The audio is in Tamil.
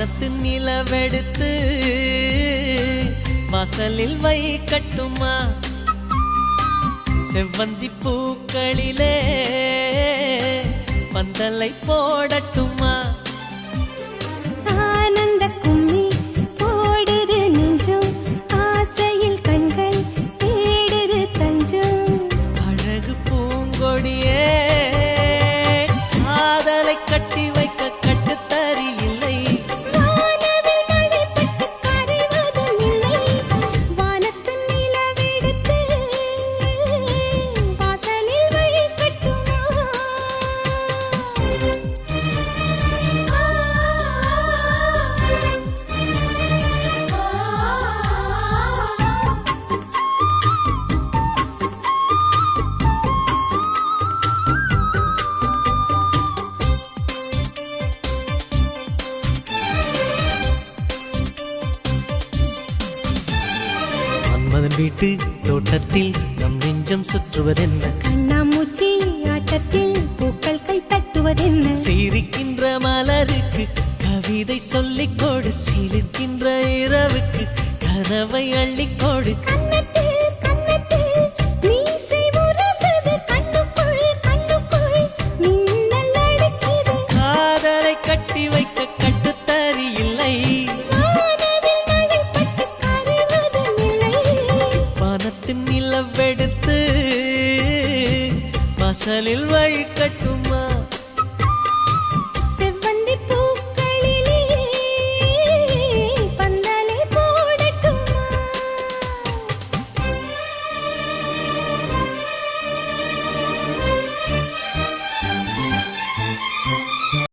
வானத்து நிலவெடுத்து வாசலில் வைக்கட்டுமா செவ்வந்தி பூக்களிலே பந்தலை போடட்டுமா ஆனந்த கும்மி போடுது நெஞ்சம் ஆசையில் கண்கள் தேடுது தஞ்சம் அழகு பூங்கொடியே காதலை கட்டி வைக்க கட்டுத்தறி இல்லை வானவில் மழைப்பட்டு கரைவதும் இல்லை வானத்து நிலவெடுத்து வாசலில் வைக்கட்டுமா மன்மதன் வீட்டு தோட்டத்தில் நம் நெஞ்சம் சுற்றுவதென்ன கண்ணாமூச்சி ஆட்டத்தில் பூக்கள் கை தட்டுவதென்ன சிரிக்கின்ற மலருக்கு கவிதை சொல்லிக் கொடு சிலிர்க்கின்ற இரவுக்கு கனவை அள்ளிக்கொடு கண்ணத்தில் கண்ணத்தில் மீசை முரசுது கண்ணுக்குள் கண்ணுக்குள் மின்னல் அடிக்குது காதலை கட்டி வைக்க